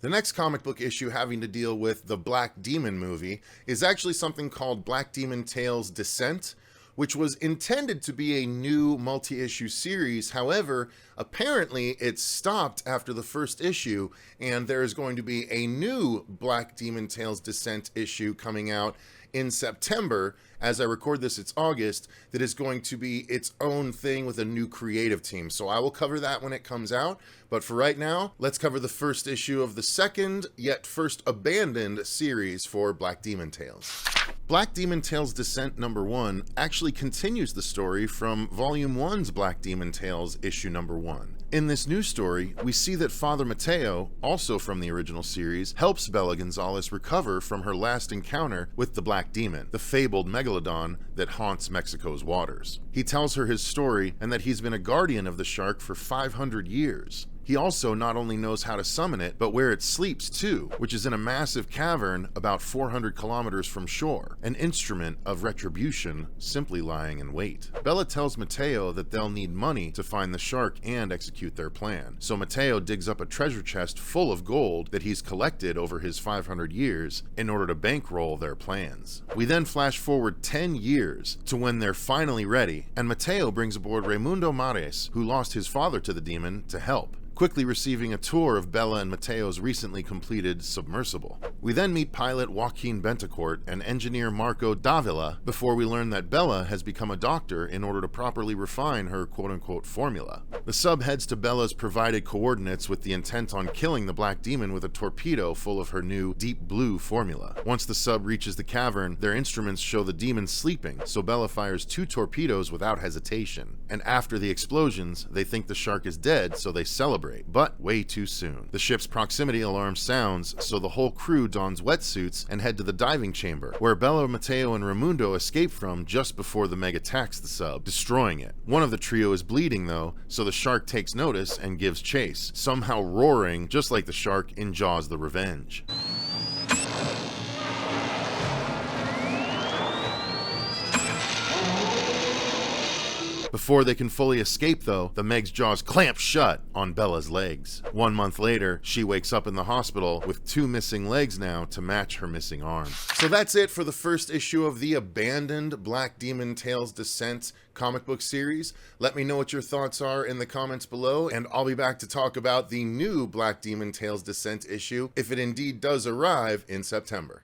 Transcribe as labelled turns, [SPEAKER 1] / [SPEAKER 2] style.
[SPEAKER 1] The next comic book issue having to deal with the Black Demon movie is actually something called Black Demon Tales Descent, which was intended to be a new multi-issue series. However, apparently it stopped after the first issue, and there is going to be a new Black Demon Tales Descent issue coming out in September. As I record this, it's August. That is going to be its own thing with a new creative team. So I will cover that when it comes out. But for right now, let's cover the first issue of the second, yet first abandoned series for Black Demon Tales. Black Demon Tales Descent number 1 actually continues the story from Volume 1's Black Demon Tales issue number 1. In this new story, we see that Father Mateo, also from the original series, helps Bella Gonzalez recover from her last encounter with the Black Demon, the fabled megalodon that haunts Mexico's waters. He tells her his story and that he's been a guardian of the shark for 500 years. He also not only knows how to summon it, but where it sleeps too, which is in a massive cavern about 400 kilometers from shore, an instrument of retribution simply lying in wait. Bella tells Mateo that they'll need money to find the shark and execute their plan. So Mateo digs up a treasure chest full of gold that he's collected over his 500 years in order to bankroll their plans. We then flash forward 10 years to when they're finally ready, and Mateo brings aboard Raimundo Mares, who lost his father to the demon, to help, quickly receiving a tour of Bella and Mateo's recently completed submersible. We then meet pilot Joaquin Bentecourt and engineer Marco Davila before we learn that Bella has become a doctor in order to properly refine her quote-unquote formula. The sub heads to Bella's provided coordinates with the intent on killing the Black Demon with a torpedo full of her new deep blue formula. Once the sub reaches the cavern, their instruments show the demon sleeping, so Bella fires 2 torpedoes without hesitation. And after the explosions, they think the shark is dead, so they celebrate. But way too soon. The ship's proximity alarm sounds, so the whole crew dons wetsuits and head to the diving chamber, where Bella, Mateo, and Raimundo escape from just before the Meg attacks the sub, destroying it. One of the trio is bleeding though, so the shark takes notice and gives chase, somehow roaring just like the shark in Jaws: The Revenge. Before they can fully escape though, the Meg's jaws clamp shut on Bella's legs. 1 month later, she wakes up in the hospital with 2 missing legs now to match her missing arm. So that's it for the first issue of the abandoned Black Demon Tales Descent comic book series. Let me know what your thoughts are in the comments below, and I'll be back to talk about the new Black Demon Tales Descent issue if it indeed does arrive in September.